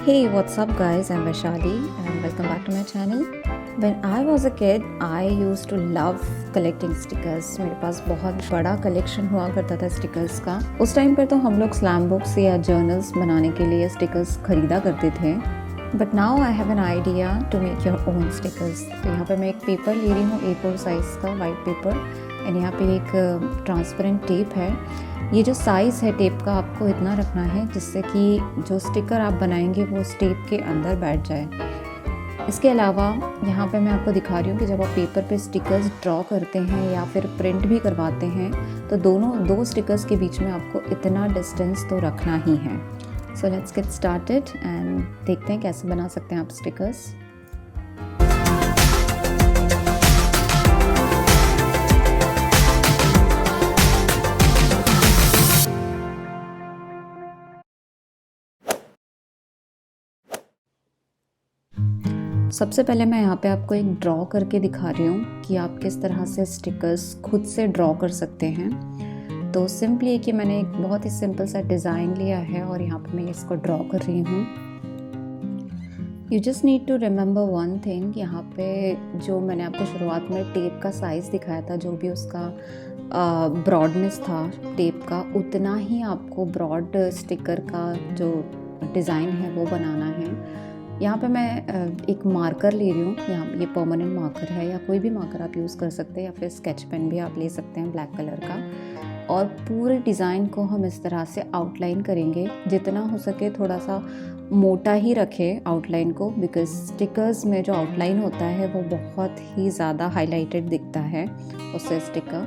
Hey, what's up guys? I'm Vaishali and welcome back to my channel. When I was a kid, I used to love collecting stickers. मेरे पास बहुत बड़ा collection हुआ करता था stickers का। उस time पर तो हम लोग स्लैम बुक्स या जर्नल्स बनाने के लिए स्टिकर्स खरीदा करते थे। But now I have an idea to make your own stickers. तो यहाँ पे मैं एक पेपर ले रही हूँ A4 साइज़ का वाइट पेपर, एंड यहाँ पे एक ट्रांसपेरेंट टेप है। ये जो साइज़ है टेप का आपको इतना रखना है जिससे कि जो स्टिकर आप बनाएंगे वो उस टेप के अंदर बैठ जाए। इसके अलावा यहाँ पे मैं आपको दिखा रही हूँ कि जब आप पेपर पे स्टिकर्स ड्रॉ करते हैं या फिर प्रिंट भी करवाते हैं तो दो स्टिकर्स के बीच में आपको इतना डिस्टेंस तो रखना ही है। So let's get started and देखते हैं कैसे बना सकते हैं आप स्टिकर्स। सबसे पहले मैं यहाँ पे आपको एक ड्रॉ करके दिखा रही हूँ कि आप किस तरह से स्टिकर्स खुद से ड्रॉ कर सकते हैं। तो सिंपली है कि मैंने एक बहुत ही सिंपल सा डिज़ाइन लिया है और यहाँ पे मैं इसको ड्रॉ कर रही हूँ। You just need to remember one thing, यहाँ पे जो मैंने आपको शुरुआत में टेप का साइज़ दिखाया था, जो भी उसका ब्रॉडनेस था टेप का, उतना ही आपको ब्रॉड स्टिकर का जो डिज़ाइन है वो बनाना है। यहाँ पे मैं एक मार्कर ले रही हूँ, यहाँ ये परमानेंट मार्कर है या कोई भी मार्कर आप यूज़ कर सकते हैं या फिर स्केच पेन भी आप ले सकते हैं ब्लैक कलर का। और पूरे डिज़ाइन को हम इस तरह से आउटलाइन करेंगे, जितना हो सके थोड़ा सा मोटा ही रखें आउटलाइन को, बिकॉज स्टिकर्स में जो आउटलाइन होता है वो बहुत ही ज़्यादा हाईलाइटेड दिखता है उससे स्टिकर।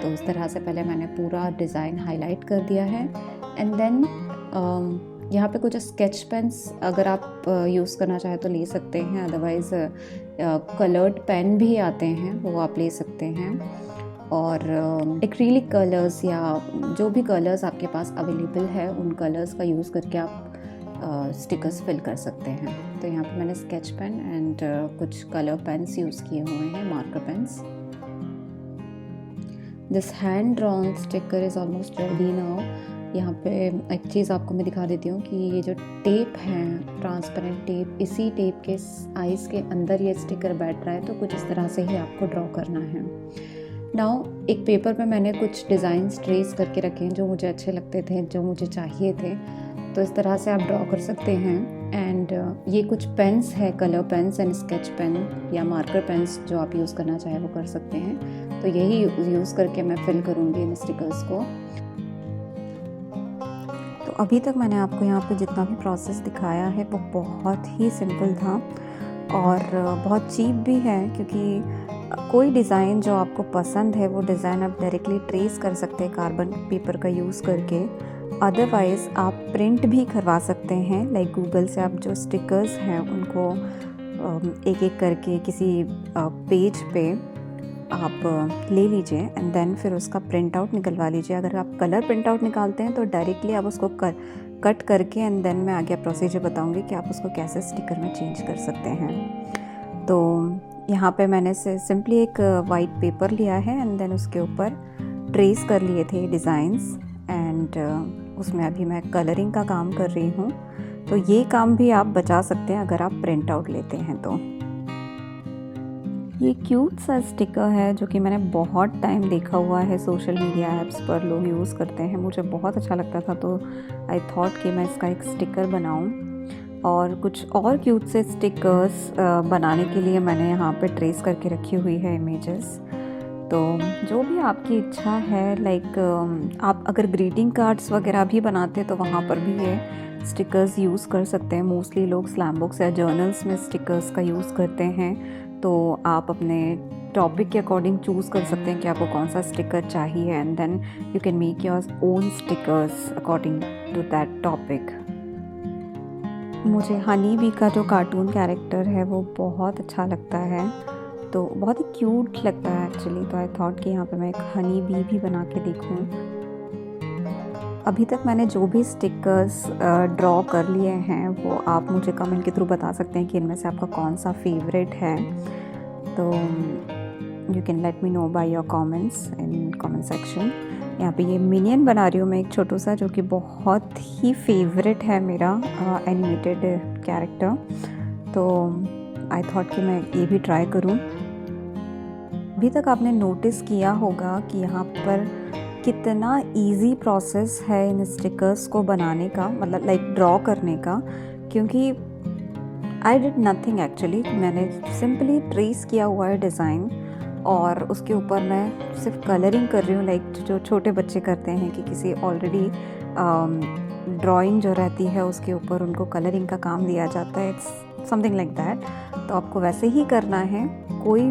तो उस तरह से पहले मैंने पूरा डिज़ाइन हाईलाइट कर दिया है। एंड देन यहाँ पे कुछ स्केच पेन्स अगर आप यूज़ करना चाहें तो ले सकते हैं, अदरवाइज़ कलर्ड पेन भी आते हैं वो आप ले सकते हैं। और एक्रिलिक कलर्स या जो भी कलर्स आपके पास अवेलेबल है उन कलर्स का यूज़ करके आप स्टिकर्स फिल कर सकते हैं। तो यहाँ पे मैंने स्केच पेन एंड कुछ कलर पेन्स यूज़ किए हुए हैं, marker pens. This hand drawn sticker is almost ready now. यहाँ पे एक चीज़ आपको मैं दिखा देती हूँ कि ये जो टेप है, ट्रांसपेरेंट टेप, इसी टेप के आइज़ के अंदर ये स्टिकर बैठ रहा है, तो कुछ इस तरह से ही आपको ड्रॉ करना है। नाउ एक पेपर पे मैंने कुछ डिज़ाइंस ट्रेस करके रखे हैं जो मुझे अच्छे लगते थे, जो मुझे चाहिए थे, तो इस तरह से आप ड्रॉ कर सकते हैं। एंड ये कुछ पेन्स है, colour pens and sketch pen या मार्कर पेन्स, जो आप यूज़ करना चाहें वो कर सकते हैं। तो यही यूज़ करके मैं फिल करूँगी इन स्टिकर्स को। तो अभी तक मैंने आपको यहाँ पे जितना भी प्रोसेस दिखाया है वो बहुत ही सिंपल था और बहुत चीप भी है, क्योंकि कोई डिज़ाइन जो आपको पसंद है वो डिज़ाइन आप डायरेक्टली ट्रेस कर सकते हैं कार्बन पेपर का यूज़ करके। अदरवाइज़ आप प्रिंट भी करवा सकते हैं, लाइक गूगल से आप जो स्टिकर्स हैं उनको एक एक करके किसी पेज पे आप ले लीजिए एंड देन फिर उसका प्रिंट आउट निकलवा लीजिए। अगर आप कलर प्रिंट आउट निकालते हैं तो डायरेक्टली आप उसको कट करके एंड देन मैं आगे प्रोसीजर बताऊंगी कि आप उसको कैसे स्टिकर में चेंज कर सकते हैं। तो यहाँ पे मैंने से सिंपली एक वाइट पेपर लिया है एंड देन उसके ऊपर ट्रेस कर लिए थे डिज़ाइंस, एंड उसमें अभी मैं कलरिंग का काम कर रही हूँ। तो ये काम भी आप बचा सकते हैं अगर आप प्रिंट आउट लेते हैं तो। ये क्यूट सा स्टिकर है जो कि मैंने बहुत टाइम देखा हुआ है, सोशल मीडिया ऐप्स पर लोग यूज़ करते हैं, मुझे बहुत अच्छा लगता था, तो आई थॉट कि मैं इसका एक स्टिकर बनाऊं। और कुछ और क्यूट से स्टिकर्स बनाने के लिए मैंने यहाँ पे ट्रेस करके रखी हुई है इमेजेस। तो जो भी आपकी इच्छा है, लाइक आप अगर ग्रीटिंग कार्ड्स वगैरह भी बनाते हैं तो वहाँ पर भी ये स्टिकर्स यूज़ कर सकते हैं। मोस्टली लोग स्लैम बुक्स या जर्नल्स में स्टिकर्स का यूज़ करते हैं, तो आप अपने टॉपिक के अकॉर्डिंग चूज़ कर सकते हैं कि आपको कौन सा स्टिकर चाहिए, and then you can make your own stickers according to that topic. मुझे हनी बी का जो कार्टून कैरेक्टर है वो बहुत अच्छा लगता है, तो बहुत ही क्यूट लगता है एक्चुअली। तो आई थॉट कि यहाँ पे मैं एक हनी बी भी बना के देखूँ। अभी तक मैंने जो भी स्टिकर्स ड्रॉ कर लिए हैं वो आप मुझे कमेंट के थ्रू बता सकते हैं कि इनमें से आपका कौन सा फेवरेट है। तो you can let me know by your comments in comment section. यहाँ पे ये मिनियन बना रही हूँ मैं, एक छोटू सा, जो कि बहुत ही फेवरेट है मेरा एनिमेटेड कैरेक्टर। तो आई थॉट कि मैं ये भी ट्राई करूँ। अभी तक आपने नोटिस किया होगा कि यहाँ पर कितना इजी प्रोसेस है इन स्टिकर्स को बनाने का, मतलब लाइक ड्रॉ करने का, क्योंकि आई डिड नथिंग एक्चुअली। मैंने सिंपली ट्रेस किया हुआ है डिज़ाइन और उसके ऊपर मैं सिर्फ कलरिंग कर रही हूँ, लाइक जो छोटे बच्चे करते हैं कि किसी ऑलरेडी ड्राइंग जो रहती है उसके ऊपर उनको कलरिंग का काम दिया जाता है, इट्स समथिंग लाइक दैट। तो आपको वैसे ही करना है, कोई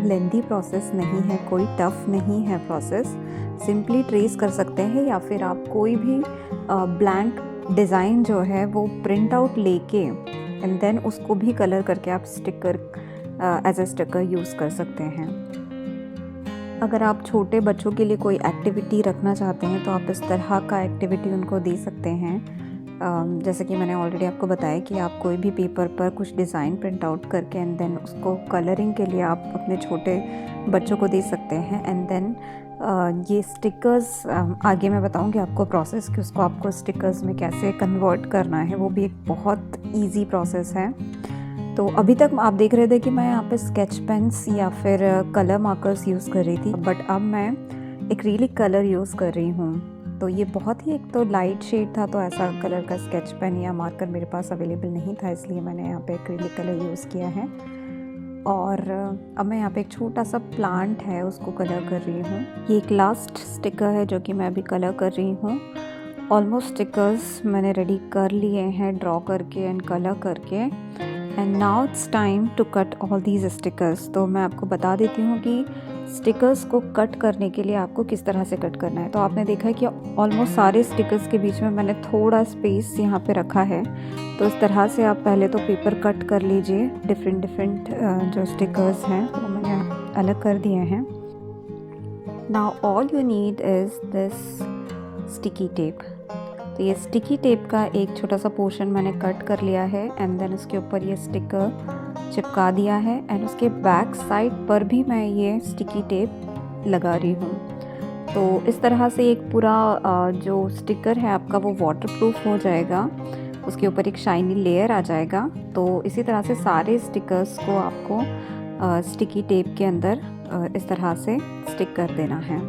लेंथी प्रोसेस नहीं है, कोई टफ़ नहीं है प्रोसेस। सिंपली ट्रेस कर सकते हैं या फिर आप कोई भी ब्लैंक डिज़ाइन जो है वो प्रिंट आउट लेके एंड देन उसको भी कलर करके आप sticker as a sticker use कर सकते हैं। अगर आप छोटे बच्चों के लिए कोई एक्टिविटी रखना चाहते हैं तो आप इस तरह का एक्टिविटी उनको दे सकते हैं। जैसे कि मैंने ऑलरेडी आपको बताया कि आप कोई भी पेपर पर कुछ डिज़ाइन प्रिंट आउट करके एंड देन उसको कलरिंग के लिए आप अपने छोटे बच्चों को दे सकते हैं। एंड देन ये स्टिकर्स आगे मैं बताऊंगी आपको प्रोसेस कि उसको आपको स्टिकर्स में कैसे कन्वर्ट करना है, वो भी एक बहुत इजी प्रोसेस है। तो अभी तक आप देख रहे थे कि मैं यहाँ पे स्केच पेन्स या फिर कलर मार्कर्स यूज़ कर रही थी, बट अब मैं एक्रिलिक कलर यूज़ कर रही हूँ। तो ये बहुत ही एक तो लाइट शेड था, तो ऐसा कलर का स्केच पेन या मार्कर मेरे पास अवेलेबल नहीं था, इसलिए मैंने यहाँ पे एक्रिलिक कलर यूज़ किया है। और अब मैं यहाँ पे एक छोटा सा प्लांट है उसको कलर कर रही हूँ। ये एक लास्ट स्टिकर है जो कि मैं अभी कलर कर रही हूँ। ऑलमोस्ट स्टिकर्स मैंने रेडी कर लिए हैं ड्रॉ करके एंड कलर करके। And now it's time to cut all these stickers. तो मैं आपको बता देती हूँ कि स्टिकर्स को कट करने के लिए आपको किस तरह से कट करना है। तो आपने देखा है कि ऑलमोस्ट सारे स्टिकर्स के बीच में मैंने थोड़ा स्पेस यहाँ पे रखा है। तो इस तरह से आप पहले तो पेपर कट कर लीजिए। डिफरेंट जो स्टिकर्स हैं वो मैंने अलग कर दिए हैं। Now all you need is this sticky tape. तो ये स्टिकी टेप का एक छोटा सा पोर्शन मैंने कट कर लिया है एंड देन उसके ऊपर ये स्टिकर चिपका दिया है एंड उसके बैक साइड पर भी मैं ये स्टिकी टेप लगा रही हूँ। तो इस तरह से एक पूरा जो स्टिकर है आपका वो वाटरप्रूफ हो जाएगा, उसके ऊपर एक शाइनी लेयर आ जाएगा। तो इसी तरह से सारे स्टिकर्स को आपको स्टिकी टेप के अंदर इस तरह से स्टिक कर देना है।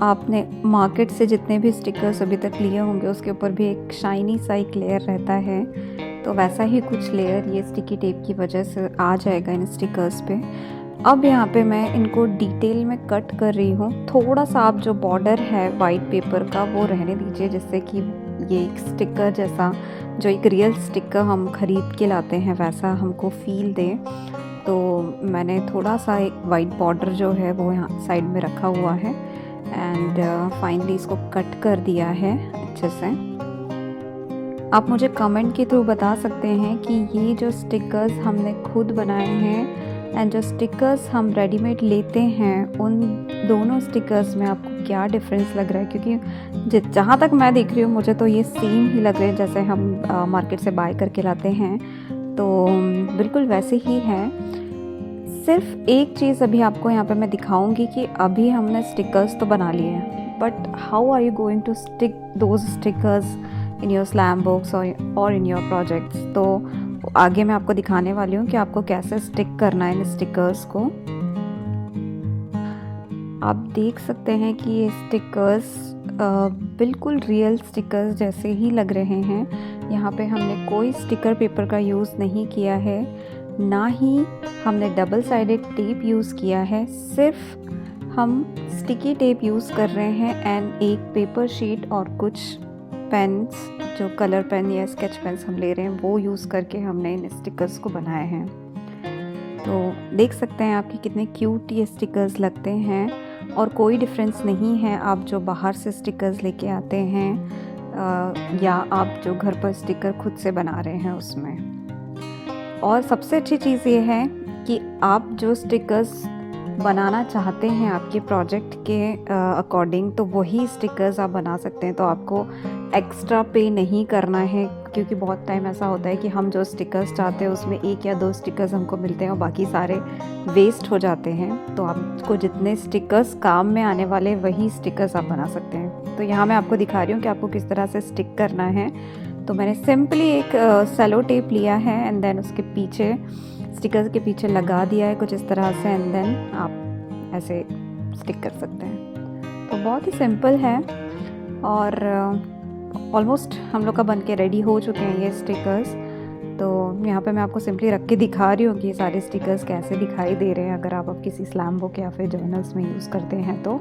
आपने मार्केट से जितने भी स्टिकर्स अभी तक लिए होंगे उसके ऊपर भी एक शाइनी सा एक लेयर रहता है, तो वैसा ही कुछ लेयर ये स्टिकी टेप की वजह से आ जाएगा इन स्टिकर्स पे। अब यहाँ पे मैं इनको डिटेल में कट कर रही हूँ। थोड़ा सा आप जो बॉर्डर है वाइट पेपर का वो रहने दीजिए, जिससे कि ये एक स्टिकर जैसा, जो एक रियल स्टिकर हम ख़रीद के लाते हैं वैसा हमको फील दे। तो मैंने थोड़ा सा एक वाइट बॉर्डर जो है वो यहाँ साइड में रखा हुआ है एंड फाइनली इसको कट कर दिया है अच्छे से। आप मुझे कमेंट के थ्रू बता सकते हैं कि ये जो स्टिकर्स हमने खुद बनाए हैं एंड जो स्टिकर्स हम रेडीमेड लेते हैं उन दोनों स्टिकर्स में आपको क्या डिफरेंस लग रहा है, क्योंकि जहाँ तक मैं देख रही हूँ मुझे तो ये सेम ही लग रहे हैं जैसे हम मार्केट से बाय करके लाते हैं, तो बिल्कुल वैसे ही है। सिर्फ एक चीज़ अभी आपको यहाँ पे मैं दिखाऊंगी कि अभी हमने स्टिकर्स तो बना लिए हैं, but how are you going to stick those stickers in your slam books और इन योर प्रोजेक्ट्स। तो आगे मैं आपको दिखाने वाली हूँ कि आपको कैसे स्टिक करना है इन स्टिकर्स को। आप देख सकते हैं कि ये स्टिकर्स बिल्कुल रियल स्टिकर्स जैसे ही लग रहे हैं। यहाँ पे हमने कोई स्टिकर पेपर का यूज़ नहीं किया है, ना ही हमने डबल साइडेड टेप यूज़ किया है, सिर्फ हम स्टिकी टेप यूज़ कर रहे हैं एंड एक पेपर शीट और कुछ पेन्स, जो कलर पेन या स्केच पेन्स हम ले रहे हैं वो यूज़ करके हमने इन स्टिकर्स को बनाए हैं। तो देख सकते हैं आपके कितने क्यूट ये स्टिकर्स लगते हैं और कोई डिफरेंस नहीं है आप जो बाहर से स्टिकर्स लेके आते हैं या आप जो घर पर स्टिकर खुद से बना रहे हैं उसमें। और सबसे अच्छी चीज़ ये है कि आप जो स्टिकर्स बनाना चाहते हैं आपके प्रोजेक्ट के अकॉर्डिंग, तो वही स्टिकर्स आप बना सकते हैं। तो आपको एक्स्ट्रा पे नहीं करना है, क्योंकि बहुत टाइम ऐसा होता है कि हम जो स्टिकर्स चाहते हैं उसमें 1 या 2 स्टिकर्स हमको मिलते हैं और बाकी सारे वेस्ट हो जाते हैं। तो आपको जितने स्टिकर्स काम में आने वाले वही स्टिकर्स आप बना सकते हैं। तो यहाँ मैं आपको दिखा रही हूँ कि आपको किस तरह से स्टिक करना है। तो मैंने सिंपली एक सेलो टेप लिया है एंड देन उसके पीछे स्टिकर्स के पीछे लगा दिया है कुछ इस तरह से, एंड देन आप ऐसे स्टिक कर सकते हैं। तो बहुत ही सिंपल है और ऑलमोस्ट हम लोग का बन के रेडी हो चुके हैं ये स्टिकर्स। तो यहाँ पे मैं आपको सिंपली रख के दिखा रही हूँ कि ये सारे स्टिकर्स कैसे दिखाई दे रहे हैं अगर आप किसी स्लैम बुक या फिर जर्नल्स में यूज़ करते हैं तो।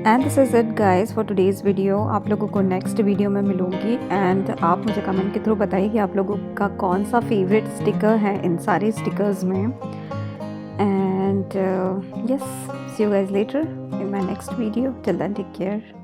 And this is it guys for today's video. आप लोगों को नेक्स्ट वीडियो में मिलूँगी एंड आप मुझे कमेंट के थ्रू बताइए कि आप लोगों का कौन सा फेवरेट स्टिकर है इन सारे स्टिकर्स में। And yes, see you guys later in my next video. Till then take care.